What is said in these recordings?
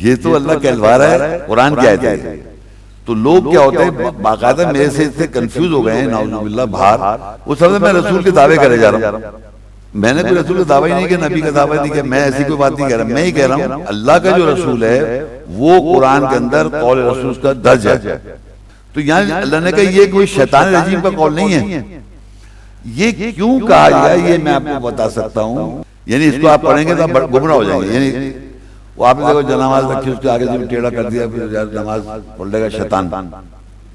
یہ تو اللہ کہلوا رہا ہے، قرآن کی آیت ہے. تو لوگ کیا ہوتے ہیں باقاعدہ میرے سے اتنے کنفیوز ہو گئے ہیں نعوذ باللہ باہر، وہ سب میں رسول کے دعوے کرے جا رہا ہوں. میں نے کوئی رسول کا دعویٰ ہی نہیں کیا، نبی کا دعویٰ نہیں کیا، میں ایسی کوئی بات نہیں کہہ رہا. میں ہی کہہ رہا ہوں اللہ کا جو رسول ہے وہ قرآن کے اندر قول رسول کا درج ہے. تو یہاں اللہ نے کہا یہ کوئی شیطان رجیم کا قول نہیں ہے. یہ کیوں کہا گیا یہ میں آپ کو بتا سکتا ہوں. یعنی اس کو آپ پڑھیں گے تو آپ گمراہ ہو جائیں گے. یعنی وہ آپ نے دیکھو نماز رکھی اس کے آگے سے ٹیڑھا کر دیا، پھر نماز پڑھ لے گا شیطان،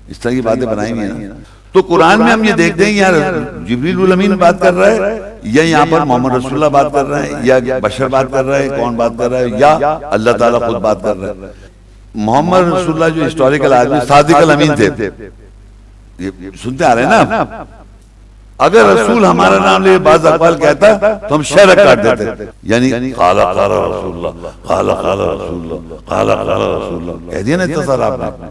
اس طرح کی باتیں بنائی ہوئی ہیں. تو قرآن میں ہم یہ دیکھتے ہیں یہاں جبریل الامین بات کر رہا ہے، یا یہاں پر محمد رسول اللہ بات کر رہے ہیں، یا بشر بات کر رہے ہیں، کون بات کر رہا ہے، یا اللہ تعالیٰ خود بات کر رہا ہے. محمد رسول اللہ جو ہسٹوریکل آدمی صادق الامین تھے، یہ سنتے آ رہے ہیں نا. اگر رسول ہمارا نام لے بعض اقوال کہتا تو ہم شرک کاٹ دیتے. یعنی قال قال رسول اللہ، قال قال رسول اللہ، قال قال رسول اللہ کہہ دیا نا اتصال آپ نے،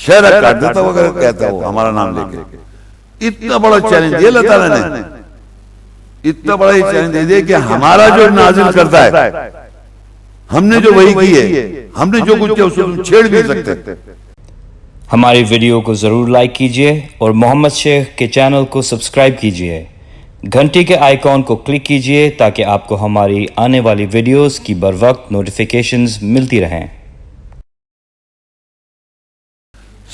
شرک کاٹ دیتا وہ اگر کہتا ہو ہمارا نام لے کے. اتنا بڑا چیلنج دیا اللہ تعالیٰ نے، اتنا بڑا یہ چیلنج دے دیا کہ ہمارا جو نازل کرتا ہے، ہم نے جو وحی کی ہے، ہم نے جو کچھ کیا اس کو تم چھیڑ بھی سکتے. ہماری ویڈیو کو ضرور لائک کیجئے اور محمد شیخ کے چینل کو سبسکرائب کیجئے. گھنٹی کے آئیکن کو کلک کیجئے تاکہ آپ کو ہماری آنے والی ویڈیوز کی بروقت نوٹیفیکیشنز ملتی رہیں.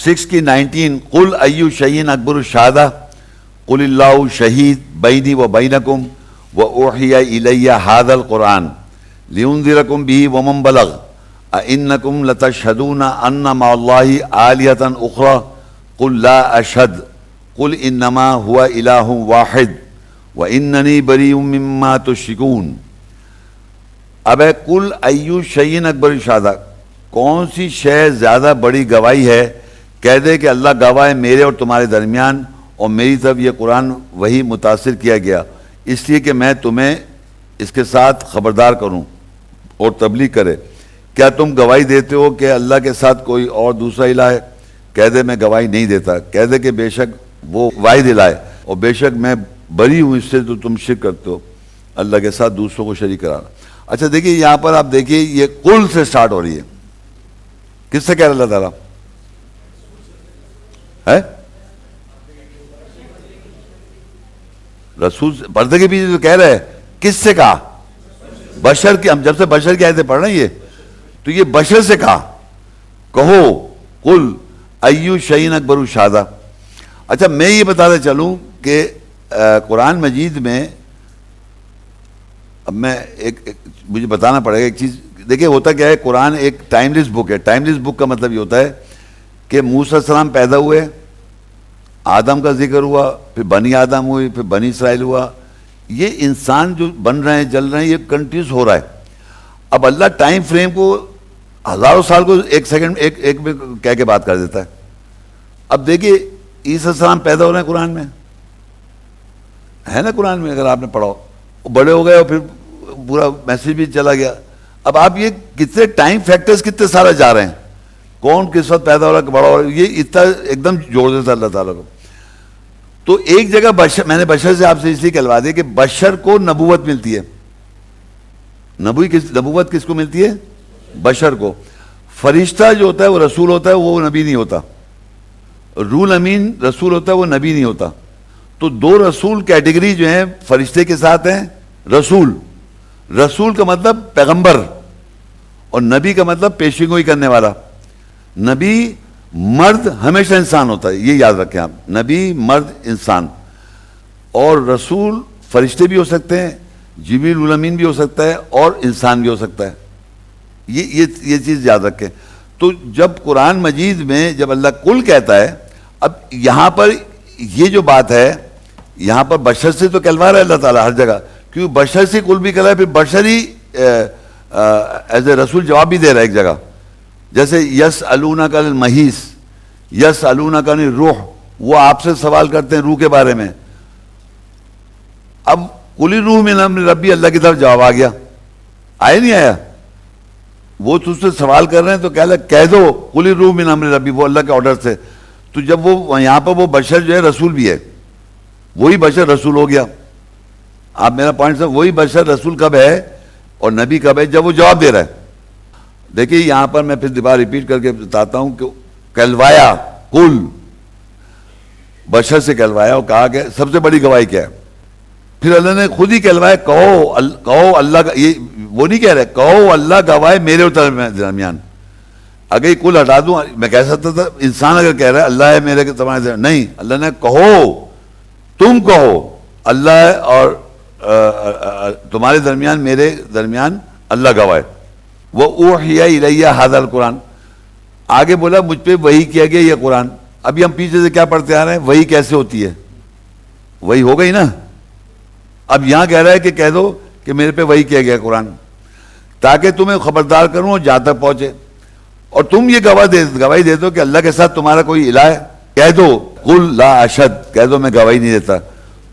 6 کی 19 قل ایو شیء اکبر الشہادہ قل اللہ شہید بینی و بینکم و اوحی الی ھذا القرآن لینذرکم بہ ومن بلغ اَإِنَّكُمْ لَتَشْهَدُونَ أَنَّ مَعَ اللَّهِ آلِهَةً أُخْرَى قُلْ لَا أَشْهَدُ قُلْ إِنَّمَا هُوَ إِلَٰهٌ وَاحِدٌ وَإِنَّنِي بَرِيءٌ مِّمَّا تُشْرِكُونَ. اب ہے قُلْ أَيُّ شَيْءٍ أَكْبَرُ الشَّهَادَةِ، کون سی شے زیادہ بڑی گواہی ہے؟ کہہ دے کہ اللہ گواہ ہے میرے اور تمہارے درمیان، اور میری طرف یہ قرآن وہی متاثر کیا گیا اس لیے کہ میں تمہیں اس کے ساتھ خبردار کروں اور تبلیغ کرے. کیا تم گواہی دیتے ہو کہ اللہ کے ساتھ کوئی اور دوسرا الہ ہے؟ کہہ دے میں گواہی نہیں دیتا. کہہ دے کہ بے شک وہ واحد الہ ہے، اور بے شک میں بری ہوں اس سے تو تم شرک کرتے ہو، اللہ کے ساتھ دوسروں کو شریک کرانا. اچھا دیکھیے یہاں پر آپ دیکھیے یہ قل سے سٹارٹ ہو رہی ہے. کس سے کہہ رہا اللہ تعالیٰ ہے؟ رسول پردے کے پیچھے تو کہہ رہے ہیں. کس سے کہا؟ بشر کی. ہم جب سے بشر کی آیتیں پڑھ رہے ہیں تو یہ بشر سے کہا کہو قل ایو شیء اکبر الشہادہ. اچھا میں یہ بتاتا چلوں کہ قرآن مجید میں اب میں مجھے بتانا پڑے گا ایک چیز. دیکھیں ہوتا کیا ہے، قرآن ایک ٹائم لیس بک ہے. ٹائم لیس بک کا مطلب یہ ہوتا ہے کہ موسیٰ علیہ السلام پیدا ہوئے، آدم کا ذکر ہوا، پھر بنی آدم ہوئی، پھر بنی اسرائیل ہوا. یہ انسان جو بن رہے ہیں جل رہے ہیں یہ کنٹینیوس ہو رہا ہے. اب اللہ ٹائم فریم کو ہزاروں سال کو ایک سیکنڈ ایک میں کہہ کے بات کر دیتا ہے. اب دیکھیے عیسیٰ السلام پیدا ہو رہے ہیں قرآن میں ہے نا، قرآن میں اگر آپ نے پڑھا بڑے ہو گئے اور پھر پورا میسیج بھی چلا گیا. اب آپ یہ کتنے ٹائم فیکٹرز کتنے سارے جا رہے ہیں، کون کس وقت پیدا ہو رہا ہے بڑا ہو رہا ہے، یہ اتنا ایک دم جوڑ دیتا اللہ تعالیٰ کو. تو ایک جگہ بشر، میں نے بشر سے آپ سے اس لیے کہلوا دیا کہ بشر کو نبوت ملتی ہے. نبوت کس کو ملتی ہے؟ بشر کو. فرشتہ جو ہوتا ہے وہ رسول ہوتا ہے، وہ نبی نہیں ہوتا. رول امین رسول ہوتا ہے، وہ نبی نہیں ہوتا. تو دو رسول کیٹیگری جو ہیں فرشتے کے ساتھ ہیں. رسول، رسول کا مطلب پیغمبر، اور نبی کا مطلب پیشگوئی کرنے والا. نبی مرد ہمیشہ انسان ہوتا ہے، یہ یاد رکھیں آپ. نبی مرد انسان، اور رسول فرشتے بھی ہو سکتے ہیں، جبریل الامین بھی ہو سکتا ہے، اور انسان بھی ہو سکتا ہے. یہ چیز یاد رکھیں. تو جب قرآن مجید میں جب اللہ کل کہتا ہے، اب یہاں پر یہ جو بات ہے یہاں پر بشر سے تو کہلوا رہا ہے اللہ تعالیٰ ہر جگہ، کیونکہ بشر سے کل بھی کہلوا ہے، پھر بشر ہی ایز اے رسول جواب بھی دے رہا ہے ایک جگہ. جیسے یسألونک عن المحیض، یسألونک عن الروح، وہ آپ سے سوال کرتے ہیں روح کے بارے میں. اب قل الروح من امر ربی، اللہ کی طرف جواب آ گیا. آیا نہیں آیا؟ وہ تجھ سے سوال کر رہے ہیں تو کہہ دو قل الروح من امر ربی، وہ اللہ کے آرڈر سے. تو جب وہ یہاں پر وہ بشر جو ہے رسول بھی ہے، وہی بشر رسول ہو گیا. آپ میرا پوائنٹ سے وہی بشر رسول کب ہے اور نبی کب ہے؟ جب وہ جواب دے رہا ہے. دیکھیے یہاں پر میں پھر دوبارہ ریپیٹ کر کے بتاتا ہوں کہ کہلوایا کل بشر سے کہلوایا اور کہا کہ سب سے بڑی گواہی کیا ہے؟ پھر اللہ نے خود ہی کہلوایا کہو اللہ کا، یہ وہ نہیں کہہ رہے کہو اللہ گواہ میرے اور تمہارے درمیان. اگر یہ کل ہٹا دوں میں کہہ سکتا تھا انسان اگر کہہ رہا ہے اللہ ہے میرے تمہارے درمیان، نہیں، اللہ نے کہو، تم کہو اللہ اور تمہارے درمیان میرے درمیان اللہ گواہ ہے. وہ اوحی الیہ ھذا القرآن، آگے بولا مجھ پہ وحی کیا گیا یہ قرآن. ابھی ہم پیچھے سے کیا پڑھتے آ رہے ہیں؟ وحی کیسے ہوتی ہے؟ وحی ہو گئی نا. اب یہاں کہہ رہا ہے کہ کہہ دو کہ میرے پہ وحی کیا گیا قرآن تاکہ تمہیں خبردار کروں اور جہاں تک پہنچے، اور تم یہ گواہی دے دو کہ اللہ کے ساتھ تمہارا کوئی الہ ہے. کہہ دو قل لا اشہد، کہہ دو میں گواہی نہیں دیتا.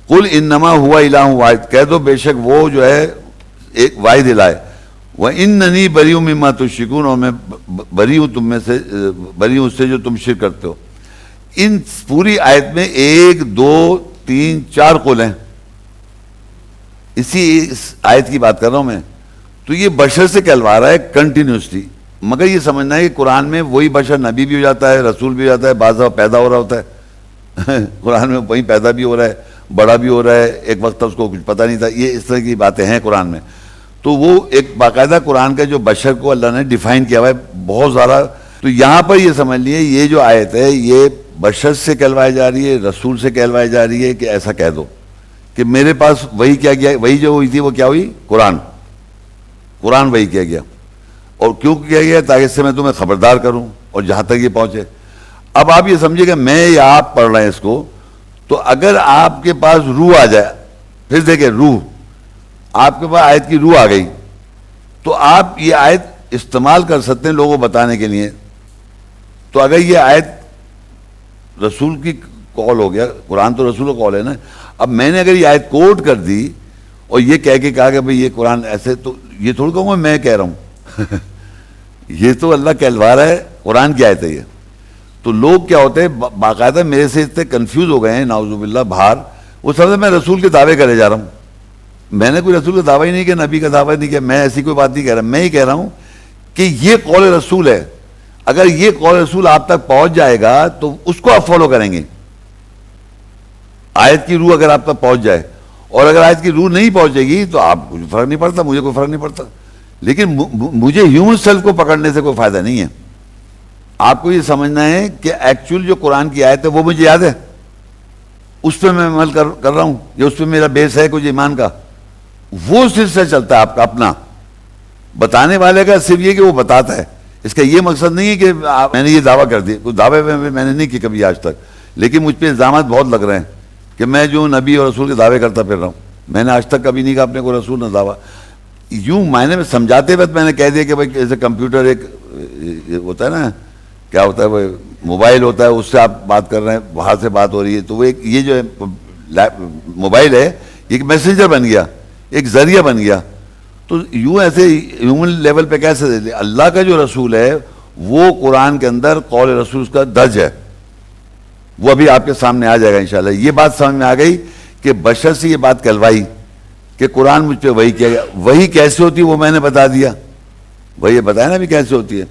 قل انما ہوا الہ واحد، کہہ دو بے شک وہ جو ہے ایک واحد الہ ہے. وَإِنَّنِي بَرِيءٌ مِّمَّا تُشْرِكُونَ، اور میں بری ہوں تم میں سے، بری ہوں اس سے جو تم شرک کرتے ہو. ان پوری آیت میں 1 2 3 4 قول ہیں. اس آیت کی بات کر رہا ہوں میں. تو یہ بشر سے کہلوا رہا ہے کنٹینیوسلی، مگر یہ سمجھنا ہے کہ قرآن میں وہی بشر نبی بھی ہو جاتا ہے، رسول بھی ہو جاتا ہے، بعض دفعہ پیدا ہو رہا ہوتا ہے قرآن میں وہیں پیدا بھی ہو رہا ہے، بڑا بھی ہو رہا ہے، ایک وقت اس کو کچھ پتہ نہیں تھا. یہ اس طرح کی باتیں ہیں قرآن میں. تو وہ ایک باقاعدہ قرآن کا جو بشر کو اللہ نے ڈیفائن کیا ہوا ہے بہت زیادہ. تو یہاں پر یہ سمجھ لیے یہ جو آیت ہے یہ بشر سے کہلوائی جا رہی ہے، رسول سے کہلوائی جا رہی ہے کہ ایسا کہہ دو کہ میرے پاس وہی کیا گیا، وہی جو ہوئی تھی وہ کیا ہوئی؟ قرآن وہی کیا گیا. اور کیوں کیا گیا؟ تاکہ اس سے میں تمہیں خبردار کروں اور جہاں تک یہ پہنچے. اب آپ یہ سمجھے کہ میں یا آپ پڑھ رہے ہیں اس کو، تو اگر آپ کے پاس روح آ جائے، پھر دیکھیں روح، آپ کے پاس آیت کی روح آ گئی تو آپ یہ آیت استعمال کر سکتے ہیں لوگوں کو بتانے کے لیے. تو اگر یہ آیت رسول کی قول ہو گیا، قرآن تو رسول کا قول ہے نا. اب میں نے اگر یہ آیت کوٹ کر دی اور یہ کہہ کے کہا کہ بھئی یہ قرآن ایسے، تو یہ تھوڑا کہوں گا میں کہہ رہا ہوں یہ تو اللہ کہلوا رہا ہے، قرآن کی آیت ہے یہ. تو لوگ کیا ہوتے ہیں باقاعدہ میرے سے اتنے کنفیوز ہو گئے ہیں نعوذ باللہ باہر، وہ سب میں رسول کے دعوے کرے جا رہا ہوں. میں نے کوئی رسول کا دعویٰ ہی نہیں کیا، نبی کا دعویٰ نہیں کیا، میں ایسی کوئی بات نہیں کہہ رہا. میں ہی کہہ رہا ہوں کہ یہ قول رسول ہے. اگر یہ قول رسول آپ تک پہنچ جائے گا تو اس کو آپ فالو کریں گے. آیت کی روح اگر آپ تک پہنچ جائے، اور اگر آیت کی روح نہیں پہنچے گی تو آپ کو فرق نہیں پڑتا، مجھے کوئی فرق نہیں پڑتا. لیکن مجھے ہیومن سیلف کو پکڑنے سے کوئی فائدہ نہیں ہے. آپ کو یہ سمجھنا ہے کہ ایکچوئل جو قرآن کی آیت ہے وہ مجھے یاد ہے، اس پہ میں عمل کر رہا ہوں، یا اس پہ میرا بیس ہے کچھ ایمان کا. وہ سلسلہ چلتا ہے آپ کا اپنا. بتانے والے کا صرف یہ کہ وہ بتاتا ہے، اس کا یہ مقصد نہیں ہے کہ میں نے یہ دعویٰ کر دیا. کوئی دعوے میں نے نہیں کی کبھی آج تک، لیکن مجھ پہ الزامات بہت لگ رہے ہیں کہ میں جو نبی اور رسول کے دعوے کرتا پھر رہا ہوں. میں نے آج تک کبھی نہیں کہا اپنے کو رسول نہ دعویٰ. یوں معنی میں سمجھاتے وقت میں نے کہہ دیا کہ بھائی جیسے کمپیوٹر ایک ہوتا ہے نا، کیا ہوتا ہے وہ موبائل ہوتا ہے، اس سے آپ بات کر رہے ہیں، وہاں سے بات ہو رہی ہے. تو وہ ایک یہ جو ہے موبائل ہے ایک میسنجر بن گیا، ایک ذریعہ بن گیا. تو یوں ایسے ہیومن لیول پہ کیسے اللہ کا جو رسول ہے وہ قرآن کے اندر قول رسول اس کا درج ہے. وہ ابھی آپ کے سامنے آ جائے گا انشاءاللہ. یہ بات سمجھ میں آ گئی کہ بشر سے یہ بات کہلوائی کہ قرآن مجھ پہ وہی کیا گیا. وہی کیسے ہوتی ہے وہ میں نے بتا دیا، وہی بتایا نا بھی کیسے ہوتی ہے.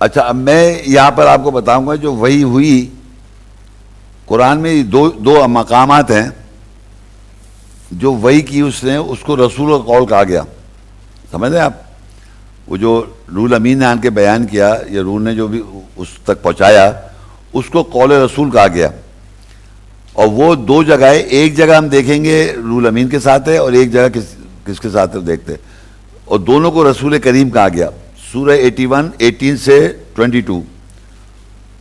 اچھا اب میں یہاں پر آپ کو بتاؤں گا جو وہی ہوئی قرآن میں دو مقامات ہیں جو وہی کی اس نے، اس کو رسول کا قول کہا گیا. سمجھ رہے ہیں آپ؟ وہ جو روح الامین نے آن کے بیان کیا یا روح نے جو بھی اس تک پہنچایا اس کو قول رسول کہا گیا. اور وہ 2 جگہ ہے، ایک جگہ ہم دیکھیں گے روح الامین کے ساتھ ہے اور ایک جگہ کس کے ساتھ ہے دیکھتے، اور دونوں کو رسول کریم کہا گیا. سورہ 81 18 سے 22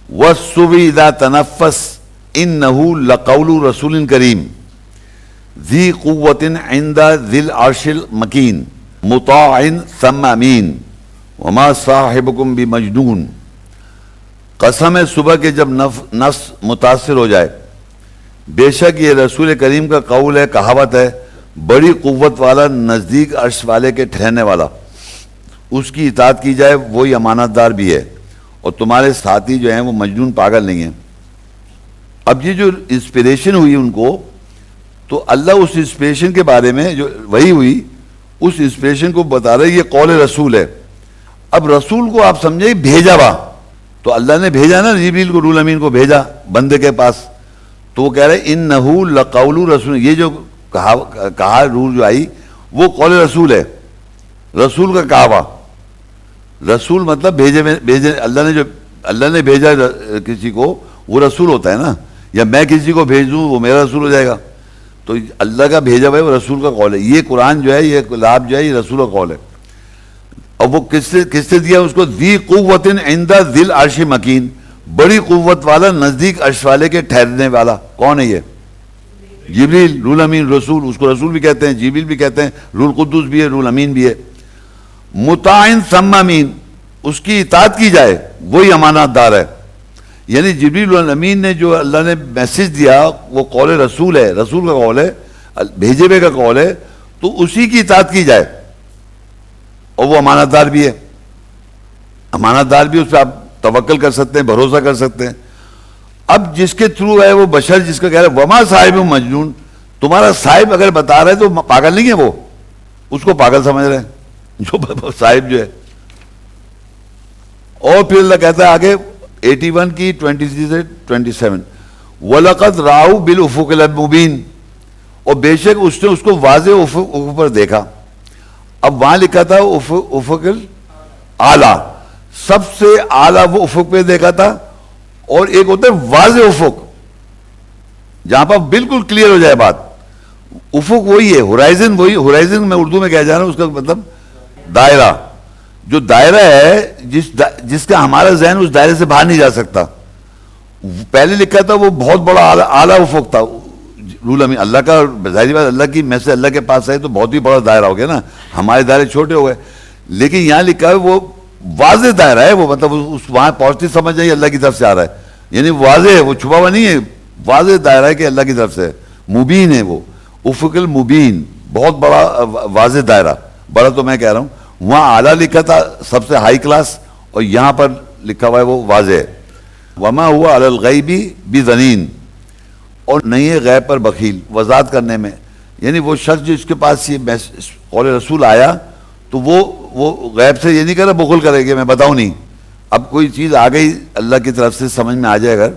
وَالصُّبْحِ اِذَا تَنَفَّسَ إِنَّهُ لَقَوْلُ رَسُولٍ كَرِيمٍ ذِي قُوَّةٍ عِنْدَ ذِي الْعَرْشِ الْمَكِينِ مُطَاعٍ ثَمَّ أَمِينٍ وَمَا صَاحِبُكُمْ بِمَجْنُونٍ. قسم ہے صبح کے جب نفس متاثر ہو جائے، بے شک یہ رسول کریم کا قول ہے، کہاوت ہے، بڑی قوت والا نزدیک عرش والے کے ٹھہرنے والا، اس کی اطاعت کی جائے وہی امانت دار بھی ہے، اور تمہارے ساتھی جو ہیں وہ مجنون پاگل نہیں ہیں. اب یہ جو انسپریشن ہوئی ان کو، تو اللہ اس انسپریشن کے بارے میں جو وہی ہوئی اس انسپریشن کو بتا رہے یہ قول رسول ہے. اب رسول کو آپ سمجھے بھیجا ہوا، تو اللہ نے بھیجا نا جبریل کو، روح امین کو بھیجا بندے کے پاس، تو وہ کہہ رہے انہو لقول رسول، یہ جو کہا روح جو آئی وہ قول رسول ہے، رسول کا کہا ہوا، رسول مطلب بھیجے اللہ نے بھیجا کسی کو وہ رسول ہوتا ہے نا، یا میں کسی کو بھیج دوں وہ میرا رسول ہو جائے گا، تو اللہ کا بھیجا ہوا ہے وہ رسول کا قول ہے، یہ قرآن جو ہے، یہ کتاب جو ہے، یہ رسول کا قول ہے۔ اور وہ کس سے دیا اس کو؟ ذی قوت عند ذی العرش مکین، بڑی قوت والا، نزدیک عرش والے کے ٹھہرنے والا۔ کون ہے یہ؟ جبریل، روح امین، رسول، اس کو رسول بھی کہتے ہیں، جبریل بھی کہتے ہیں، روح القدس بھی ہے، روح امین بھی ہے۔ مطاع ثم امین، اس کی اطاعت کی جائے، وہی امانت دار ہے۔ یعنی جبریل الامین نے جو اللہ نے میسج دیا وہ قول رسول ہے، رسول کا قول ہے، بھیجے ہوئے کا قول ہے، تو اسی کی اطاعت کی جائے، اور وہ امانت دار بھی ہے۔ امانت دار بھی، اس پہ آپ توکل کر سکتے ہیں، بھروسہ کر سکتے ہیں۔ اب جس کے تھرو ہے وہ بشر، جس کا کہہ رہا ہے وما صاحب مجنون، تمہارا صاحب اگر بتا رہا ہے تو پاگل نہیں ہے، وہ اس کو پاگل سمجھ رہے ہیں جو صاحب جو ہے۔ اور پھر اللہ کہتا ہے آگے 81 کی 23 سے 27، وَلَقَدْ رَأَوْا بِالْأُفُقِ الْمُبِينِ، اور بے شک اس نے اس کو واضح افق پر دیکھا۔ اب وہاں لکھا تھا افق اعلیٰ، سب سے اعلیٰ وہ افق پہ دیکھا تھا، اور ایک ہوتا ہے واضح افق جہاں پر بالکل کلیئر ہو جائے بات، افق وہی ہے، ہورائزن وہی، ہورائزن میں اردو میں کہا جا رہا ہوں، اس کا مطلب دائرہ، جو دائرہ ہے جس کا ہمارا ذہن اس دائرے سے باہر نہیں جا سکتا۔ پہلے لکھا تھا وہ بہت بڑا اعلیٰ افق تھا، رول امین اللہ کا، ظاہری بات اللہ کی میں سے اللہ کے پاس آئے تو بہت ہی بڑا دائرہ ہو گیا نا، ہمارے دائرے چھوٹے ہو گئے، لیکن یہاں لکھا ہے وہ واضح دائرہ ہے، وہ مطلب وہاں پہنچتی سمجھ جائیے اللہ کی طرف سے آ رہا ہے، یعنی واضح ہے، وہ چھپا ہوا نہیں ہے، واضح دائرہ ہے کہ اللہ کی طرف سے، مبین ہے وہ، افق المبین، بہت بڑا واضح دائرہ، بڑا تو میں کہہ رہا ہوں، وہاں اعلیٰ لکھا تھا سب سے ہائی کلاس، اور یہاں پر لکھا ہوا ہے وہ واضح ہے۔ وما ہوا علی الغیب بظنین، اور نہیں ہے غیب پر بخیل، وضاحت کرنے میں، یعنی وہ شخص جس کے پاس یہ قول رسول آیا تو وہ غیب سے یہ نہیں کرا بخل کرے کہ میں بتاؤں نہیں، اب کوئی چیز آ گئی اللہ کی طرف سے سمجھ میں آ جائے اگر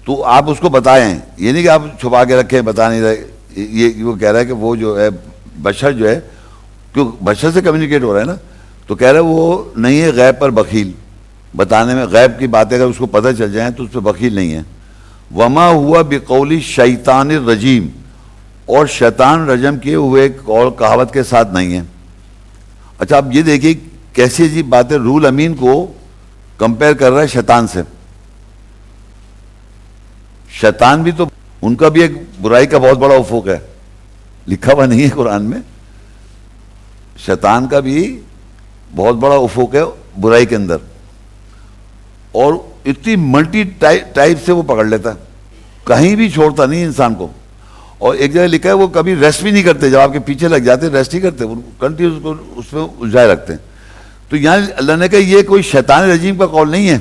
تو آپ اس کو بتائیں، یہ نہیں کہ آپ چھپا کے رکھیں بتا نہیں رہے، یہ وہ کہہ رہا ہے کہ وہ جو ہے بشر جو ہے، کیوں بشر سے کمیونیکیٹ ہو رہا ہے نا، تو کہہ رہا ہے وہ نہیں ہے غیب پر بخیل، بتانے میں، غیب کی باتیں اگر اس کو پتہ چل جائیں تو اس پہ بخیل نہیں ہے۔ وما ہوا بقول شیطان الرجیم، اور شیطان رجم کیے ہوئے قول کہاوت کے ساتھ نہیں ہے۔ اچھا اب یہ دیکھیے کیسی عجیب بات ہے، روح امین کو کمپیئر کر رہا ہے شیطان سے۔ شیطان بھی تو ان کا بھی ایک برائی کا بہت بڑا افق ہے، لکھا ہوا نہیں ہے قرآن میں، شیطان کا بھی بہت بڑا افق ہے برائی کے اندر، اور اتنی ملٹی ٹائپ سے وہ پکڑ لیتا ہے، کہیں بھی چھوڑتا نہیں انسان کو، اور ایک جگہ لکھا ہے وہ کبھی ریسٹ بھی نہیں کرتے، جب آپ کے پیچھے لگ جاتے ریسٹ نہیں کرتے، وہ کنٹینیوس کو اس میں الجھائے رکھتے ہیں۔ تو یہاں اللہ نے کہا یہ کوئی شیطان رجیم کا قول نہیں ہے۔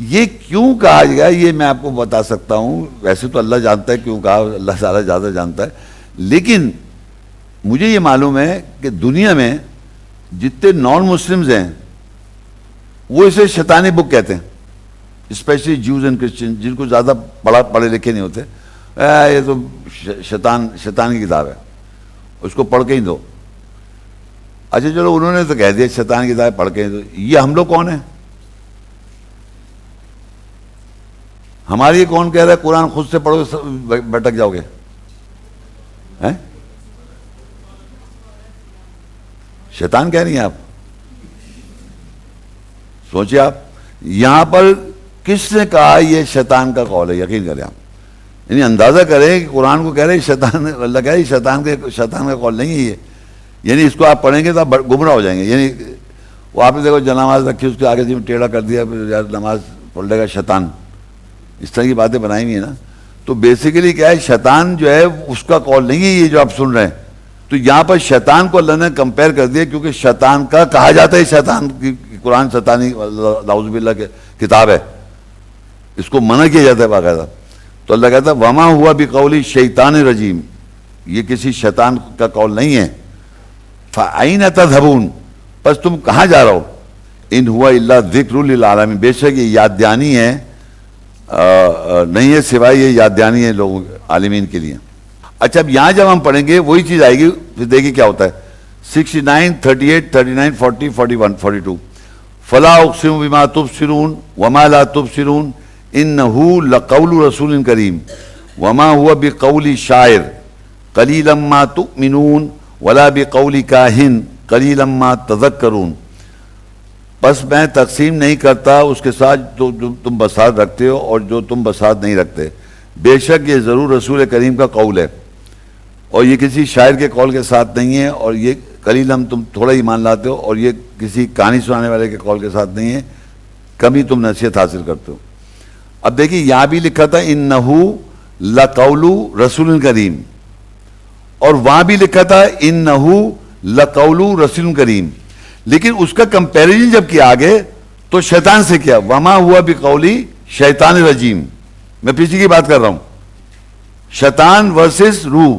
یہ کیوں کہا گیا یہ میں آپ کو بتا سکتا ہوں، ویسے تو اللہ جانتا ہے کیوں کہا، اللہ تعالیٰ زیادہ جانتا ہے، لیکن مجھے یہ معلوم ہے کہ دنیا میں جتنے نان مسلمز ہیں وہ اسے شیطانی بک کہتے ہیں، اسپیشلی جوز اینڈ کرسچن، جن کو زیادہ پڑھے لکھے نہیں ہوتے، یہ تو شیطان کی کتاب ہے، اس کو پڑھ کے ہی دو۔ اچھا چلو انہوں نے تو کہہ دیا شیطان کی کتاب پڑھ کے ہی دو، یہ ہم لوگ کون ہیں؟ ہمارے یہ کون کہہ رہا ہے قرآن خود سے پڑھو بھٹک جاؤ گے؟ شیطان کہہ رہی ہیں آپ، سوچیں آپ، یہاں پر کس نے کہا یہ شیطان کا قول ہے؟ یقین کریں آپ، یعنی اندازہ کریں کہ قرآن کو کہہ رہے شیطان، اللہ کہہ رہے شیطان کا قول نہیں ہے یہ، یعنی اس کو آپ پڑھیں گے تو آپ گمراہ ہو جائیں گے۔ یعنی وہ آپ نے دیکھو جنماز رکھی اس کے آگے سے ٹیڑھا کر دیا، پھر یار نماز پڑھ لے گا شیطان، اس طرح کی باتیں بنائی ہوئی ہیں نا، تو بیسیکلی کیا ہے، شیطان جو ہے اس کا قول نہیں ہے یہ جو آپ سن رہے ہیں۔ تو یہاں پر شیطان کو اللہ نے کمپیئر کر دیا کیونکہ شیطان کا کہا جاتا ہے، شیطان کی قرآن شیطانی نعوذ باللہ کی کتاب ہے، اس کو منع کیا جاتا ہے باقاعدہ۔ تو اللہ کہتا ہے وما ہوا بقول شیطان رجیم، یہ کسی شیطان کا قول نہیں ہے۔ فَأَيْنَ تَذْهَبُونَ، پس تم کہاں جا رہا ہو؟ ان ہوا الا ذکر للعالمین، بے شک یہ یاد دہانی ہے، نہیں ہے سوائے یہ یاد دہانی ہے لوگوں عالمین کے لیے. اچھا اب یہاں جب ہم پڑھیں گے وہی چیز آئے گی، پھر دیکھیں کیا ہوتا ہے. 69 38 39 40 41 42 فلا اقسم بما تبصرون وما لا تبصرون انه لقول رسول کریم وما هو بقول شاعر قلیلا ما تؤمنون ولا بقول کاہن قلیلا ما تذکرون. بس میں تقسیم نہیں کرتا اس کے ساتھ جو تم بساط رکھتے ہو اور جو تم بساط نہیں رکھتے، بے شک یہ ضرور رسول کریم کا قول ہے اور یہ کسی شاعر کے قول کے ساتھ نہیں ہے، اور یہ قلیلاً تم تھوڑا ایمان لاتے ہو، اور یہ کسی کہانی سنانے والے کے قول کے ساتھ نہیں ہے، کمی تم نصیحت حاصل کرتے ہو. اب دیکھیے یہاں بھی لکھا تھا انہو لقول رسول کریم، اور وہاں بھی لکھا تھا انہو لقول رسول کریم، لیکن اس کا کمپیریزن جب کیا آگے تو شیطان سے کیا، وما ہوا بقولی شیطان رجیم. میں پیچھے کی بات کر رہا ہوں، شیطان ورسز روح.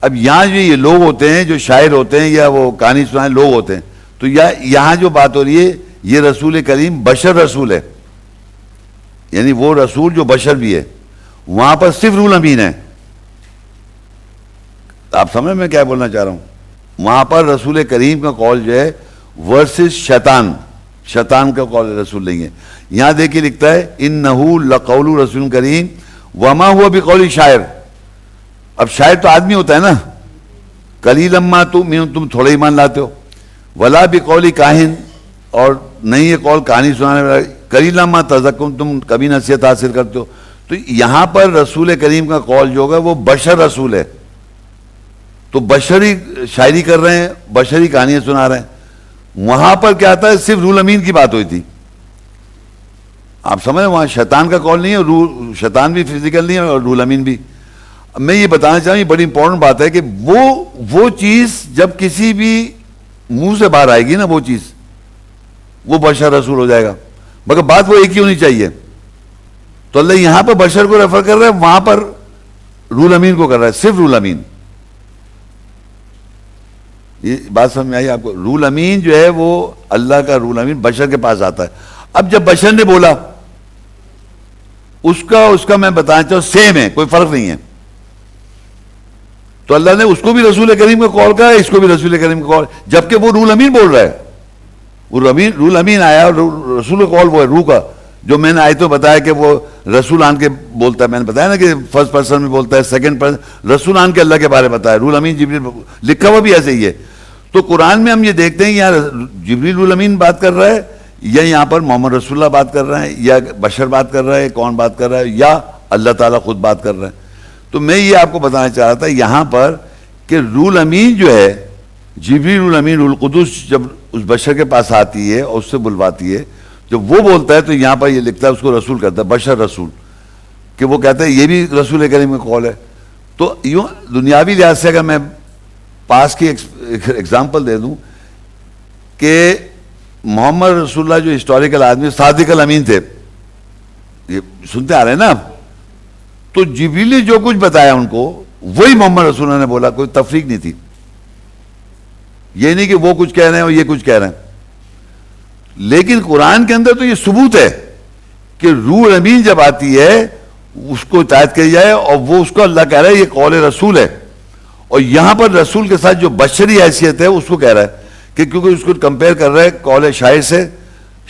اب یہاں جو یہ لوگ ہوتے ہیں جو شاعر ہوتے ہیں یا وہ کہانی سنانے لوگ ہوتے ہیں، تو یہاں جو بات ہو رہی ہے یہ رسول کریم بشر رسول ہے، یعنی وہ رسول جو بشر بھی ہے. وہاں پر صرف رول امین ہے. آپ سمجھ میں کیا بولنا چاہ رہا ہوں؟ وہاں پر رسول کریم کا قول جو ہے ورسز شیطان کا قول رسول نہیں ہے. یہاں دیکھیے لکھتا ہے انہو لقول رسول کریم وما ہوا بقول شاعر. اب شاعر تو آدمی ہوتا ہے نا، قلیلا ما تم تھوڑا ایمان لاتے ہو، ولا بقول کاہن، اور نہیں یہ قول کہانی سنانے والا، قلیلا ما تذکرون تم کبھی نصیحت حاصل کرتے ہو. تو یہاں پر رسول کریم کا قول جو ہوگا وہ بشر رسول ہے، تو بشری شاعری کر رہے ہیں، بشری کہانیاں سنا رہے ہیں. وہاں پر کیا آتا ہے صرف رول امین کی بات ہوئی تھی. آپ سمجھ، وہاں شیطان کا قول نہیں ہے، شیطان بھی فزیکل نہیں ہے اور رول امین بھی. میں یہ بتانا چاہوں یہ بڑی امپورٹنٹ بات ہے کہ وہ چیز جب کسی بھی منہ سے باہر آئے گی نا، وہ چیز وہ بشر رسول ہو جائے گا، مگر بات وہ ایک ہی ہونی چاہیے. تو اللہ یہاں پر بشر کو ریفر کر رہا ہے، وہاں پر رول امین کو کر رہا ہے، صرف رول امین. یہ بات سمجھ میں آئی آپ کو؟ رول امین جو ہے وہ اللہ کا رول امین بشر کے پاس آتا ہے. اب جب بشر نے بولا اس کا میں بتانا چاہوں سیم ہے، کوئی فرق نہیں ہے. تو اللہ نے اس کو بھی رسول کریم کا قول کہا ہے، اس کو بھی رسول کریم کا قول، جبکہ وہ رول امین بول رہا ہے. وہ رول امین آیا اور رسول کا قول وہ ہے روح کا، جو میں نے آئے تو بتایا کہ وہ رسول آن کے بولتا ہے. میں نے بتایا نا کہ فرسٹ پرسن میں بولتا ہے، سیکنڈ پرسن رسول آن کے اللہ کے بارے میں بتایا. رول امین جبریل لکھا ہوا بھی ایسے ہی ہے. تو قرآن میں ہم یہ دیکھتے ہیں یہاں جبریل رول امین بات کر رہا ہے، یا یہاں پر محمد رسول اللہ بات کر رہے ہیں، یا بشر بات کر رہا ہے، کون بات کر رہا ہے، یا اللہ تعالیٰ خود بات کر رہا ہے. تو میں یہ آپ کو بتانا چاہ رہا تھا یہاں پر کہ رول امین جو ہے جبریل رول امین رول قدس جب اس بشر کے پاس آتی ہے اور اس سے بلواتی ہے، جب وہ بولتا ہے تو یہاں پر یہ لکھتا ہے اس کو رسول کرتا ہے، بشر رسول، کہ وہ کہتا ہے یہ بھی رسول کریم کا قول ہے. تو یوں دنیاوی لحاظ سے اگر میں پاس کی ایگزامپل دے دوں کہ محمد رسول اللہ جو ہسٹوریکل آدمی صادق الامین تھے، یہ سنتے آ رہے ہیں نا آپ، تو جبریل نے جو کچھ بتایا ان کو وہی محمد رسول اللہ نے بولا، کوئی تفریق نہیں تھی. یہ نہیں کہ وہ کچھ کہہ رہے ہیں اور یہ کچھ کہہ رہے ہیں. لیکن قرآن کے اندر تو یہ ثبوت ہے کہ روح امین جب آتی ہے اس کو اطاعت کی جائے، اور وہ اس کو اللہ کہہ رہا ہے یہ قول رسول ہے. اور یہاں پر رسول کے ساتھ جو بشری حیثیت ہے اس کو کہہ رہا ہے کہ کیونکہ اس کو کمپیئر کر رہا ہے قول شاعر سے،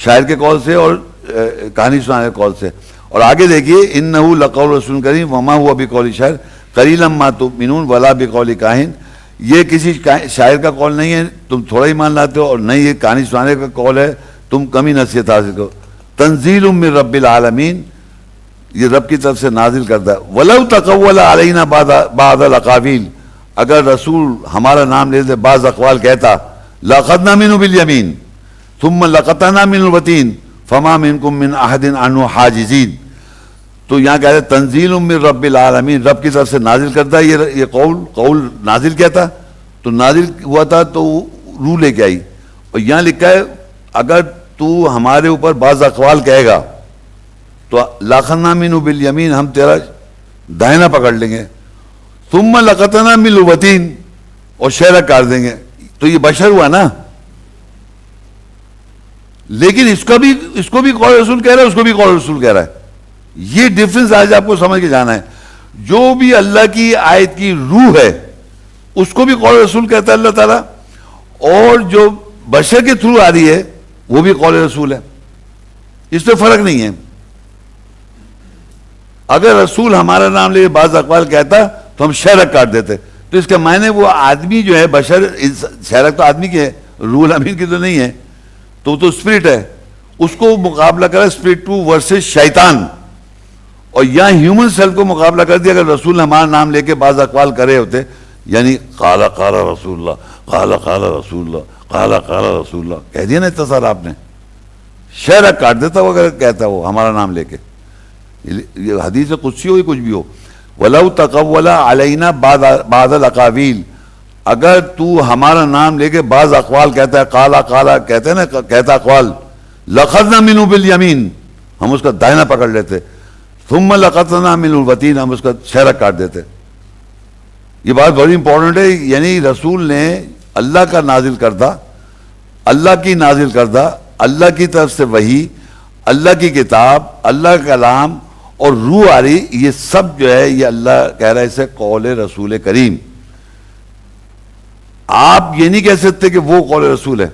شاعر کے قول سے اور کہانی سنانے کے قول سے. اور آگے دیکھیے انہو لقول رسول کریم وما ہوا بقول شاعر قلیلا ما تؤمنون ولا بقول کاہن. یہ کسی شاعر کا قول نہیں ہے، تم تھوڑا ہی مان لاتے ہو، اور نہیں یہ کہانی سنانے کا قول ہے، تم کمی نصیحت حاصل کرو. تنزیل من رب العالمین، یہ رب کی طرف سے نازل کرتا ہے. ولو تقول علینا بعض الاقاویل، اگر رسول ہمارا نام لے دے بعض اقوال کہتا، لأخذنا منه بالیمین ثم لقطعنا من الوتین فما منکم من احد عنہ حاجزین. تو یہاں کہتے ہیں تنزیل من رب العالمین، رب کی طرف سے نازل کرتا ہے. یہ قول نازل کیا تھا؟ تو نازل ہوا تھا تو روح لے کے آئی. اور یہاں لکھا ہے اگر تو ہمارے اوپر بعض اقوال کہے گا تو لأخذنا منه بالیمین، ہم تیرا دائنا پکڑ لیں گے. ثم لقطعنا من الوتین، اور شہرہ کاٹ دیں گے. تو یہ بشر ہوا نا. لیکن اس کو بھی قول رسول کہہ رہا ہے, اس کو بھی قول رسول کہہ رہا ہے. یہ ڈفرنس آج آپ کو سمجھ کے جانا ہے. جو بھی اللہ کی آیت کی روح ہے اس کو بھی قول رسول کہتا ہے اللہ تعالیٰ, اور جو بشر کے تھرو آ رہی ہے وہ بھی قول رسول ہے. اس میں فرق نہیں ہے. اگر رسول ہمارا نام لے بعض اقوال کہتا تو ہم شہرک کاٹ دیتے. تو اس کا معنی وہ آدمی جو ہے بشر, شہرک تو آدمی کی ہے, روح الامین کی تو نہیں ہے, تو اسپرٹ ہے. اس کو مقابلہ کرا اسپرٹ ٹو ورسز شیطان, اور یہاں ہیومن سیلف کو مقابلہ کر دیا. اگر رسول ہمارا نام لے کے بعض اقوال کرے ہوتے, یعنی قال رسول اللہ, قال رسول اللہ, قال رسول اللہ کہہ دیا نا اتصال آپ نے, شہرک کاٹ دیتا وہ اگر کہتا وہ ہمارا نام لے کے. یہ حدیث قدسی ہو یا کچھ بھی ہو. وَلَوْ تَقَوَّلَ عَلَيْنَا بَعْضَ الْأَقَاوِيلِ, اگر تو ہمارا نام لے کے بعض اقوال کہتا ہے, قال کہتے ہیں نا, کہتا اقوال, لَخَذْنَا مِنْهُ بِالْيَمِينِ, ہم اس کا دائنا پکڑ لیتے. ثُمَّ لَقَطْنَا مِنْهُ الْوَتِينَ, ہم اس کا شہرک کاٹ دیتے. یہ بات بڑی امپورٹنٹ ہے. یعنی رسول نے اللہ کا نازل کردہ, اللہ کی نازل کردہ, اللہ کی طرف سے وحی, اللہ کی کتاب, اللہ کا کلام اور روح آ رہی, یہ سب جو ہے یہ اللہ کہہ رہا ہے اسے قول رسول کریم. آپ یہ نہیں کہہ سکتے کہ وہ قول رسول ہے.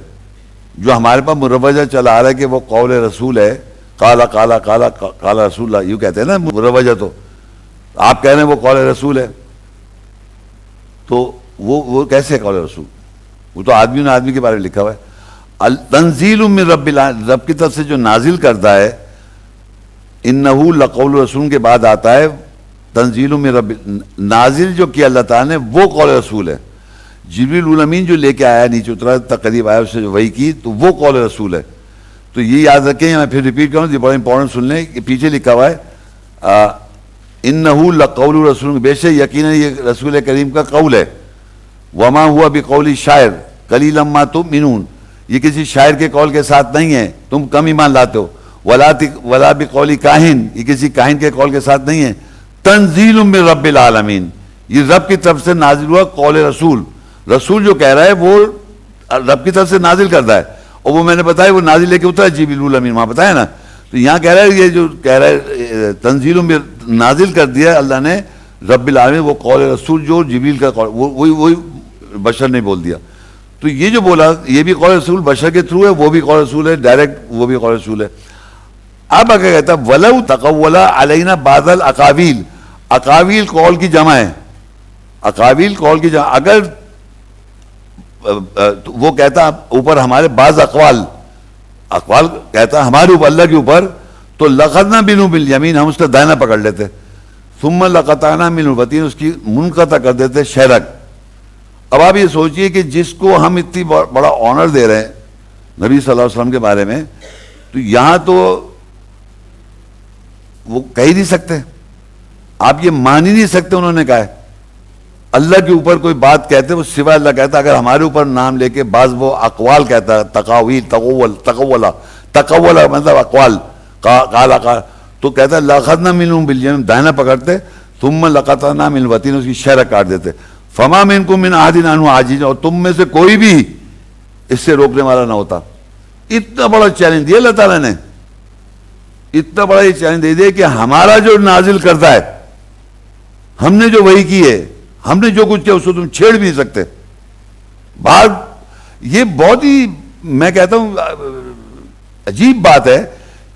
جو ہمارے پاس مروجہ چلا آ رہا ہے کہ وہ قول رسول ہے, قال رسول اللہ, یوں کہتے ہیں نا مروجہ, تو آپ کہہ رہے ہیں وہ قول رسول ہے, تو وہ کیسے ہے قول رسول؟ وہ تو آدمی نے آدمی کے بارے میں لکھا ہوا ہے. تنزیل من رب العالمین, رب کی طرف سے جو نازل کرتا ہے, انہو لقول رسول کے بعد آتا ہے تنزیل من رب, نازل جو کیا اللہ تعالیٰ نے وہ قول رسول ہے. جبریل الامین جو لے کے آیا, نیچے اترا, تقریب آیا, اس سے جو وحی کی, تو وہ قول رسول ہے. تو یہ یاد رکھیں, میں پھر ریپیٹ کروں, یہ بڑا امپورٹنٹ سن لیں. پیچھے لکھا ہوا ہے انہو لقول رسول, بے شک یقیناً یہ رسول کریم کا قول ہے. وما ہوا بقول شاعر قلیلا ما تؤمنون, یہ کسی شاعر کے قول کے ساتھ نہیں ہے, تم کم ایمان لاتے ہو. ولا بقول کاہن, یہ کسی کاہن کے قول کے ساتھ نہیں ہے. تنزیل من رب العالمین, یہ رب کی طرف سے نازل ہوا قول رسول. رسول جو کہہ رہا ہے وہ رب کی طرف سے نازل کرتا ہے, اور وہ میں نے بتایا وہ نازل لے کے اترا جبریل الامین, وہاں بتایا نا. تو یہاں کہہ رہا ہے یہ جو کہہ رہا ہے تنزیل میں نازل کر دیا اللہ نے رب العالمین, وہ قول رسول جو جبریل کا قول, وہی بشر نے بول دیا. تو یہ جو بولا یہ بھی قول رسول بشر کے تھرو ہے, وہ بھی قول رسول ہے ڈائریکٹ, وہ بھی قول رسول ہے. اب اگر کہتا ہے وَلَوْ تَقَوَّلَ عَلَيْنَا بَعْضَ الْأَقَاوِيلِ, اقاویل قول کی جمع ہے, اقاویل قول کی جمع. اگر وہ کہتا اوپر ہمارے بعض اقوال کہتا ہمارے اوپر اللہ کے اوپر, تو لَخَذْنَا مِنْهُ بِالْيَمِينِ, ہم اس کا دائنا پکڑ لیتے. ثُمَّ لَقَطَعْنَا مِنْهُ الْوَتِينَ, اس کی منقطع کر دیتے شہرک. اب آپ یہ سوچئے کہ جس کو ہم اتنی بڑا آنر دے رہے ہیں نبی صلی اللہ علیہ وسلم کے بارے میں, تو یہاں تو وہ کہہ ہی نہیں سکتے, آپ یہ مان ہی نہیں سکتے. انہوں نے کہا ہے اللہ کے اوپر کوئی بات کہتے وہ سوائے اللہ کہتا. اگر ہمارے اوپر نام لے کے بعض وہ اقوال کہتا, تقاویل, تقولا مطلب اقوال, قال, تو کہتا لَخَذْنَا مِنْهُ بِالْيَمِينِ, دائنا پکڑتے. ثُمَّ لَقَطَعْنَا مِنْ الْوَتِينِ, اس کی شہرک کاٹ دیتے. فَمَا مِنْكُم مِّنْ أَحَدٍ عَنْهُ عَاجِزٍ, اور تم میں سے کوئی بھی اس سے روکنے والا نہ ہوتا. اتنا بڑا چیلنج دیا اللہ تعالیٰ نے, اتنا بڑا یہ چیلنج دے دیا کہ ہمارا جو نازل کرتا ہے, ہم نے جو وحی کی ہے, ہم نے جو کچھ کیا, اس کو تم چھیڑ بھی نہیں سکتے. بات یہ بہت ہی میں کہتا ہوں عجیب بات ہے.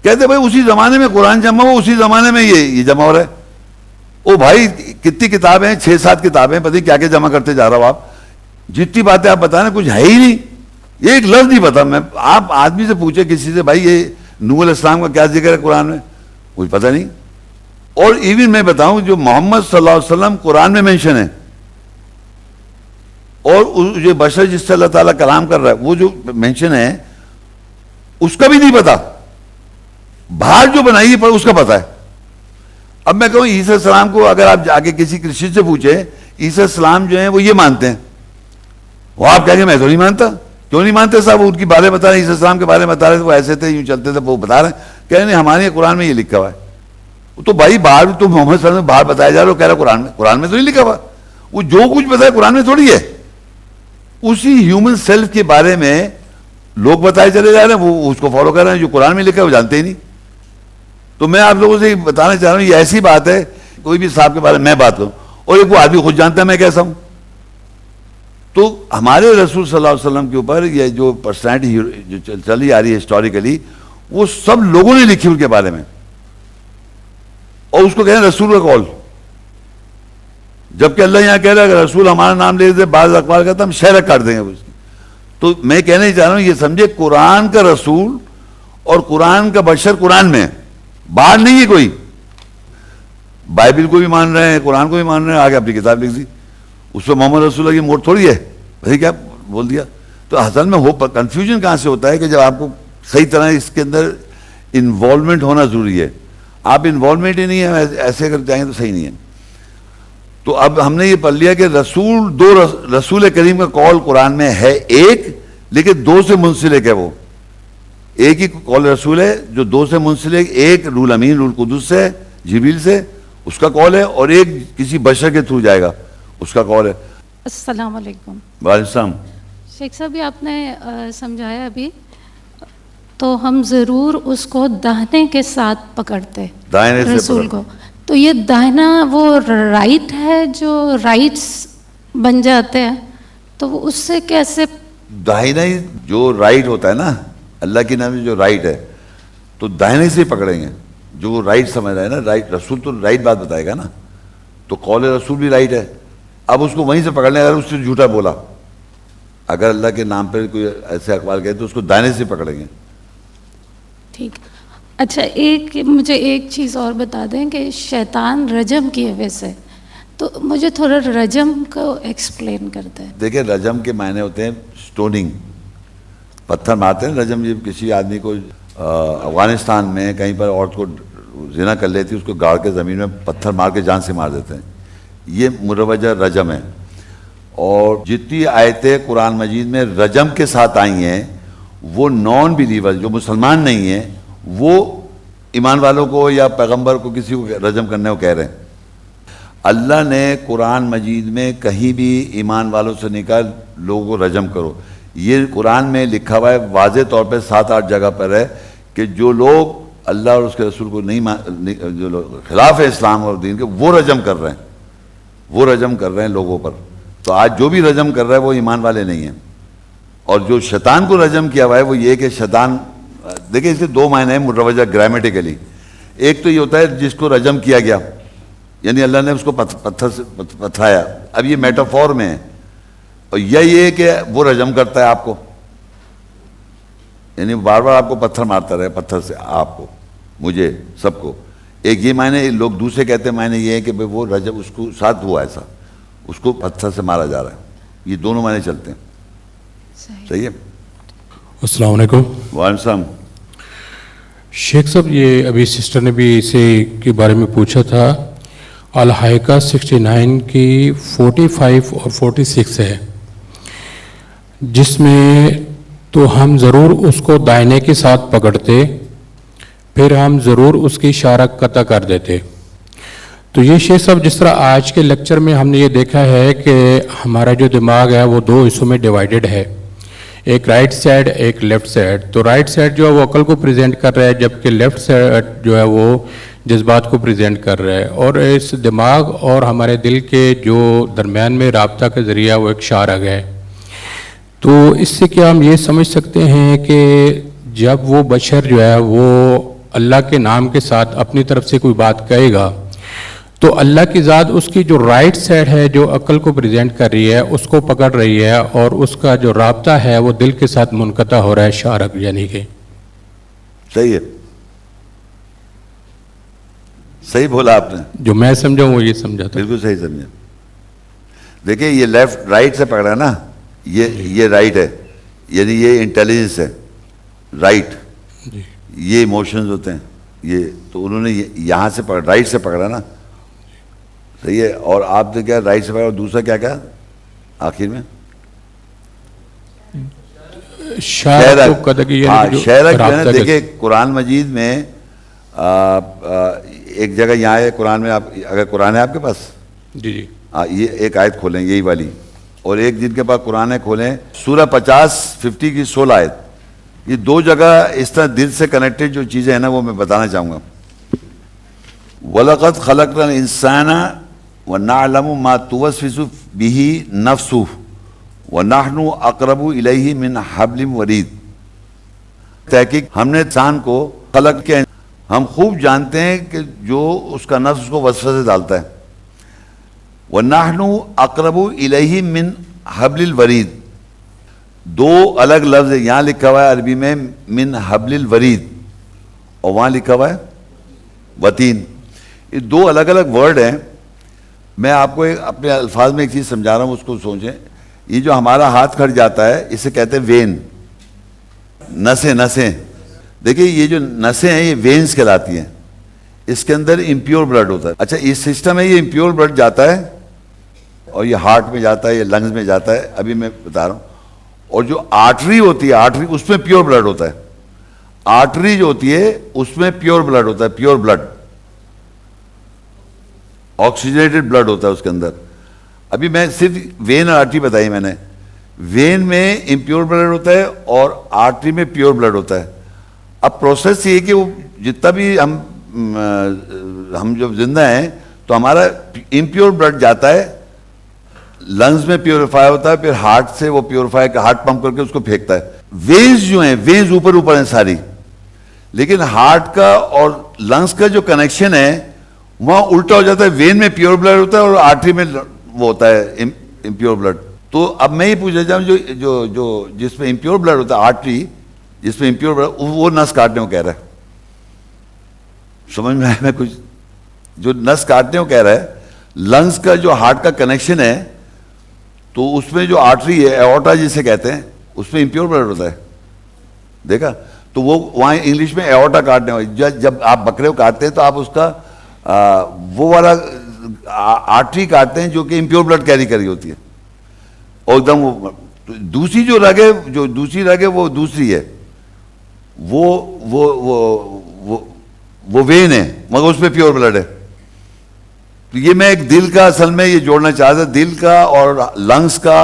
کہتے بھائی اسی زمانے میں قرآن جمع ہو, اسی زمانے میں یہ جمع ہو رہا ہے. او بھائی کتنی کتابیں ہیں, 6-7 کتابیں, پتہ نہیں کیا کیا جمع کرتے جا رہا ہو آپ. جتنی باتیں آپ بتائیں کچھ ہے ہی نہیں, ایک لفظ نہیں پتا. میں آپ آدمی سے پوچھے کسی سے, بھائی یہ نوح علیہ السلام کا کیا ذکر ہے قرآن میں, کچھ پتہ نہیں. اور ایون میں بتاؤں جو محمد صلی اللہ علیہ وسلم قرآن میں مینشن ہے, اور جو بشر جس سے اللہ تعالیٰ کلام کر رہا ہے وہ جو مینشن ہے اس کا بھی نہیں پتا. باہر جو بنائی ہے پر اس کا پتا ہے. اب میں کہوں عیسیٰ السلام کو اگر آپ جا کے کسی کرسچن سے پوچھیں, عیسیٰ السلام جو ہیں وہ یہ مانتے ہیں, وہ آپ کہیں گے میں تو نہیں مانتا. کیوں نہیں مانتے صاحب؟ ان کی بارے بتا رہے ہیں, عیسیٰ السلام کے بارے میں بتا رہے تھے, وہ ایسے تھے, یوں چلتے تھے, وہ بتا رہے ہیں. کہہ رہے ہیں ہمارے قرآن میں یہ لکھا ہوا ہے. تو بھائی باہر تو محمد صلی اللہ علیہ وسلم باہر بتایا جا رہا, کہہ رہا قرآن میں تو نہیں لکھا ہوا. وہ جو کچھ بتایا قرآن میں تھوڑی ہے. اسی ہیومن سیلف کے بارے میں لوگ بتائے چلے جا رہے ہیں, وہ اس کو فالو کر رہے ہیں, جو قرآن میں لکھا ہے وہ جانتے ہی نہیں. تو میں آپ لوگوں سے یہ بتانا چاہ رہا ہوں, یہ ایسی بات ہے, کوئی بھی صاحب کے بارے میں بات کروں اور ایک وہ آدمی خود جانتا ہے میں کیسا ہوں. تو ہمارے رسول صلی اللہ علیہ وسلم کے اوپر یہ جو پرسنالٹی جو چلی آ رہی ہے ہسٹوریکلی, وہ سب لوگوں نے لکھی ان کے بارے میں, اور اس کو کہیں رسول کا قول, جبکہ اللہ یہاں کہہ رہا ہے کہ رسول ہمارا نام لے لیتے, بعض اخبار کہتا ہم شہرک کاٹ دیں گے اس کی. تو میں کہنے چاہ رہا ہوں یہ سمجھے قرآن کا رسول اور قرآن کا بشر قرآن میں, باہر نہیں ہے کوئی. بائبل کو بھی مان رہے ہیں, قرآن کو بھی مان رہے ہیں, آگے اپنی کتاب لکھ دی, اس پہ محمد رسول اللہ کی موٹ تھوڑی ہے, بھائی کیا بول دیا. تو اصل میں کنفیوژن کہاں سے ہوتا ہے کہ جب آپ کو صحیح طرح اس کے اندر انوالومنٹ ہونا ضروری ہے. آپ انوالومنٹ ہی نہیں ہے, ایسے اگر جائیں تو صحیح نہیں ہے. تو اب ہم نے یہ پڑھ لیا کہ رسول کریم کا قول قرآن میں ہے ایک, لیکن دو سے منسلک ہے. وہ ایک ہی قول رسول ہے جو دو سے منسلک, ایک رول امین رول قدس سے جبریل سے اس کا قول ہے, اور ایک کسی بشر کے تھرو جائے گا اس کا قول ہے. السلام علیکم. وعلیکم السلام. شیخ صاحب یہ آپ نے سمجھایا ابھی, تو ہم ضرور اس کو داہنے کے ساتھ پکڑتے دائنے سے رسول کو. تو یہ داہنا وہ رائٹ ہے جو رائٹس بن جاتے ہیں, تو وہ اس سے کیسے؟ داہنا ہی جو رائٹ ہوتا ہے نا, اللہ کی نام میں جو رائٹ ہے, تو داہنے سے پکڑیں گے جو وہ رائٹ سمجھ رہا ہے نا. رائٹ رسول تو رائٹ بات بتائے گا نا, تو قول رسول بھی رائٹ ہے. اب اس کو وہیں سے پکڑ لیں. اگر اس سے جھوٹا بولا, اگر اللہ کے نام پہ کوئی ایسے اقوال کہے تو اس کو داہنے سے پکڑیں گے. ٹھیک. اچھا مجھے ایک چیز اور بتا دیں کہ شیطان رجم کی وجہ سے, تو مجھے تھوڑا رجم کو ایکسپلین کرتے ہیں. دیکھیں رجم کے معنی ہوتے ہیں سٹوننگ, پتھر مارتے ہیں. رجم جب کسی آدمی کو افغانستان میں کہیں پر عورت کو زنا کر لیتی, اس کو گاڑ کے زمین میں پتھر مار کے جان سے مار دیتے ہیں. یہ مروجہ رجم ہے. اور جتنی آیتیں قرآن مجید میں رجم کے ساتھ آئی ہیں, وہ نان بلیور جو مسلمان نہیں ہیں, وہ ایمان والوں کو یا پیغمبر کو کسی کو رجم کرنے کو کہہ رہے ہیں. اللہ نے قرآن مجید میں کہیں بھی ایمان والوں سے نکال لوگوں کو رجم کرو, یہ قرآن میں لکھا ہوا ہے واضح طور پہ 7-8 جگہ پر ہے کہ جو لوگ اللہ اور اس کے رسول کو نہیں, جو لوگ خلاف ہے اسلام اور دین کے, وہ رجم کر رہے ہیں, وہ رجم کر رہے ہیں لوگوں پر. تو آج جو بھی رجم کر رہا ہے وہ ایمان والے نہیں ہیں. اور جو شیطان کو رجم کیا ہوا ہے وہ یہ کہ شیطان, دیکھیں اس کے دو معنی ہیں مروجہ گرامیٹیکلی. ایک تو یہ ہوتا ہے جس کو رجم کیا گیا, یعنی اللہ نے اس کو پتھر سے پتھرایا. اب یہ میٹافور میں ہے. اور یہ کہ وہ رجم کرتا ہے آپ کو, یعنی بار بار آپ کو پتھر مارتا رہے, پتھر سے آپ کو, مجھے, سب کو. ایک یہ معنی, لوگ دوسرے کہتے ہیں معنی یہ ہے کہ وہ رجم اس کو ساتھ ہوا ایسا, اس کو پتھر سے مارا جا رہا ہے. یہ دونوں معنی چلتے ہیں. صحیح ہے. السلام علیکم. وعلیکم السلام. شیخ صاحب یہ ابھی سسٹر نے بھی اسے کے بارے میں پوچھا تھا, الحائقہ 69 کی 45 اور 46 ہے, جس میں تو ہم ضرور اس کو دائنے کے ساتھ پکڑتے, پھر ہم ضرور اس کی شارک قطع کر دیتے. تو یہ شیخ صاحب جس طرح آج کے لیکچر میں ہم نے یہ دیکھا ہے کہ ہمارا جو دماغ ہے وہ 2 حصوں میں ڈیوائیڈڈ ہے, ایک رائٹ سائڈ ایک لیفٹ سائڈ. تو رائٹ سائڈ جو ہے وہ عقل کو پریزنٹ کر رہا ہے, جبکہ لیفٹ سائڈ جو ہے وہ جذبات کو پریزنٹ کر رہا ہے. اور اس دماغ اور ہمارے دل کے جو درمیان میں رابطہ کا ذریعہ وہ ایک شارگ ہے. تو اس سے کیا ہم یہ سمجھ سکتے ہیں کہ جب وہ بشر جو ہے وہ اللہ کے نام کے ساتھ اپنی طرف سے کوئی بات کہے گا, تو اللہ کی ذات اس کی جو رائٹ سائڈ ہے جو عقل کو پریزنٹ کر رہی ہے اس کو پکڑ رہی ہے, اور اس کا جو رابطہ ہے وہ دل کے ساتھ منقطع ہو رہا ہے, شارک یعنی کہ. صحیح ہے, صحیح بولا آپ نے. جو میں سمجھا ہوں وہ یہ سمجھا تھا. بالکل صحیح سمجھا. دیکھیں یہ لیفٹ رائٹ سے پکڑا نا, یہ رائٹ ہے, یعنی یہ انٹیلیجنس ہے, رائٹ. یہ ایموشنز ہوتے ہیں, یہ تو انہوں نے یہاں سے رائٹ سے پکڑا نا, صحیح ہے. اور آپ نے کیا رائٹ سے پکڑا, اور دوسرا کیا کہا آخر میں, شہرک. شہرک. دیکھیں قرآن مجید میں ایک جگہ یہاں ہے قرآن میں, آپ اگر قرآن ہے آپ کے پاس, جی جی, یہ ایک آیت کھولیں یہی والی, اور ایک جن کے پاس قرآن ہے کھولیں سورہ 50 کی 16 آیت. یہ دو جگہ اس طرح دل سے کنیکٹڈ جو چیزیں ہیں نا وہ میں بتانا چاہوں گا. وَلَقَدْ خَلَقْنَا الْإِنسَانَ وَنَعْلَمُ مَا تُوَسْوِسُ بِهِ نَفْسُهُ وَنَحْنُ أَقْرَبُ إِلَيْهِ مِنْ حَبْلٍ وَرِيدٍ. تحقیق ہم نے انسان کو خلق کیا، ہم خوب جانتے ہیں کہ جو اس کا نفس اس کو وسوسے ڈالتا ہے. وَنَحْنُ أَقْرَبُ إِلَيْهِ مِنْ حَبْلِ الْوَرِيدِ. دو الگ لفظ ہے، یہاں لکھا ہوا ہے عربی میں من حبل الورید اور وہاں لکھا ہوا ہے وتین. یہ دو الگ الگ ورڈ ہیں. میں آپ کو اپنے الفاظ میں ایک چیز سمجھا رہا ہوں، اس کو سوچیں. یہ جو ہمارا ہاتھ کھٹ جاتا ہے اسے کہتے ہیں وین، نسیں. دیکھیے یہ جو نسیں ہیں یہ وینز کہلاتی ہیں. اس کے اندر امپیور بلڈ ہوتا ہے. اچھا اس سسٹم میں یہ امپیور بلڈ جاتا ہے اور یہ ہارٹ میں جاتا ہے، یہ لنگز میں جاتا ہے، ابھی میں بتا رہا ہوں. اور جو آرٹری ہوتی ہے، آرٹری اس میں پیور بلڈ ہوتا ہے. آرٹری جو ہوتی ہے اس میں پیور بلڈ ہوتا ہے، پیور بلڈ، آکسیجنیٹڈ بلڈ ہوتا ہے اس کے اندر. ابھی میں صرف وین اور آرٹری بتائی میں نے. وین میں امپیور بلڈ ہوتا ہے اور آرٹری میں پیور بلڈ ہوتا ہے. اب پروسیس یہ ہے کہ وہ جتنا بھی ہم جب زندہ ہیں تو ہمارا امپیور بلڈ جاتا ہے، لنگز میں پیوریفائی ہوتا ہے، پھر ہارٹ سے وہ پیوریفائی ہارٹ پمپ کر کے اس کو پھینکتا ہے. وینز جو ہیں وینز اوپر ہیں ساری، لیکن ہارٹ کا اور لنگز کا جو کنیکشن ہے وہاں الٹا ہو جاتا ہے. وین میں پیور بلڈ ہوتا ہے اور آرٹری میں وہ ہوتا ہے امپیور بلڈ. تو اب میں یہ پوچھنا چاہوں جو جس میں امپیور بلڈ ہوتا ہے، آرٹری جس میں امپیور بلڈ، وہ نس کاٹنے کو کہہ رہا ہے. سمجھ میں آیا میں کچھ؟ جو نس کاٹنے کو کہہ رہا ہے، لنگز کا جو ہارٹ کا کنیکشن ہے تو اس میں جو آرٹری ہے ایورٹا جسے کہتے ہیں اس میں امپیور بلڈ ہوتا ہے. دیکھا تو وہ وہاں انگلش میں ایورٹا کاٹنے ہو. جب آپ بکرے کو کاٹتے ہیں تو آپ اس کا وہ والا آرٹری کاٹتے ہیں جو کہ امپیور بلڈ کیری کری ہوتی ہے. اور ایک دم وہ دوسری جو رگ ہے وہ دوسری ہے، وہ وین ہے مگر اس میں پیور بلڈ ہے. تو یہ میں ایک دل کا اصل میں یہ جوڑنا چاہتا، دل کا اور لنگز کا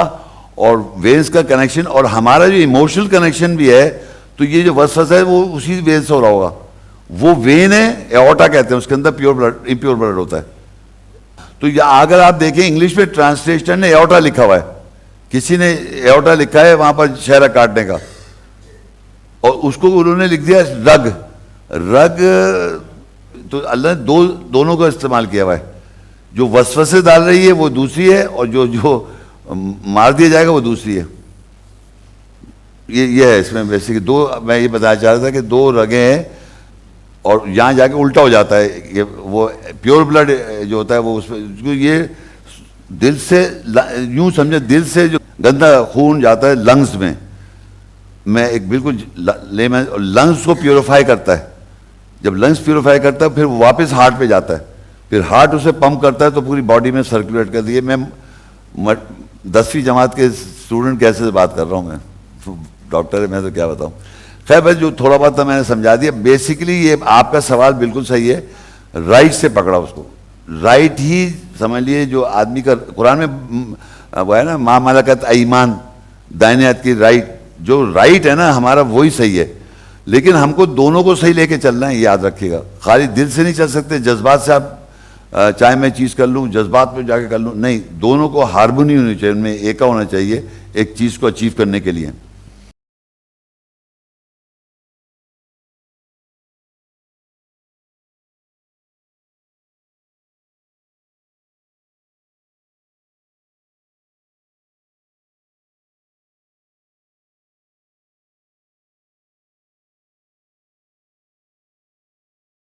اور وینز کا کنیکشن، اور ہمارا جو ایموشنل کنیکشن بھی ہے. تو یہ جو وسوسہ ہے وہ اسی وین سے ہو رہا ہوگا. وہ وین ہے ایورٹا کہتے ہیں، اس کے اندر امپیور بلڈ ہوتا ہے. تو اگر آپ دیکھیں انگلش میں ٹرانسلیشن نے ایورٹا لکھا ہوا ہے، کسی نے ایورٹا لکھا ہے وہاں پر شہرہ کاٹنے کا، اور اس کو انہوں نے لکھ دیا رگ. تو اللہ نے دونوں کو استعمال کیا ہوا ہے. جو وسوسے ڈال رہی ہے وہ دوسری ہے اور جو مار دیا جائے گا وہ دوسری ہے. یہ ہے اس میں بیسک دو. میں یہ بتانا چاہ رہا تھا کہ دو رگیں ہیں اور یہاں جا کے الٹا ہو جاتا ہے. وہ پیور بلڈ جو ہوتا ہے وہ اس میں یہ دل سے یوں سمجھے دل سے جو گندا خون جاتا ہے لنگز میں ایک بالکل لنگز کو پیوریفائی کرتا ہے. جب لنگز پیوریفائی کرتا ہے پھر واپس ہارٹ پہ جاتا ہے، پھر ہارٹ اسے پمپ کرتا ہے تو پوری باڈی میں سرکولیٹ کر دیے. میں 10ویں جماعت کے اسٹوڈنٹ کیسے سے بات کر رہا ہوں، میں ڈاکٹر ہے میں تو کیا بتاؤں. خیر بھائی جو تھوڑا بہت تھا میں نے سمجھا دیا. بیسیکلی یہ آپ کا سوال بالکل صحیح ہے. رائٹ سے پکڑا اس کو، رائٹ ہی سمجھ لیے. جو آدمی کا قرآن میں وہ ہے نا ما ملکت ایمان، دائنے ہاتھ کی رائٹ، جو رائٹ ہے نا ہمارا وہی صحیح ہے. لیکن ہم کو دونوں کو صحیح لے کے چلنا ہے، یاد رکھیے گا. خالی دل سے نہیں چل سکتے، جذبات سے آپ چاہے میں چیز کر لوں جذبات پہ جا کے کر لوں، نہیں. دونوں کو ہارمونی ہونی چاہیے، ان میں ایکا ہونا چاہیے ایک چیز کو اچیو کرنے کے لیے.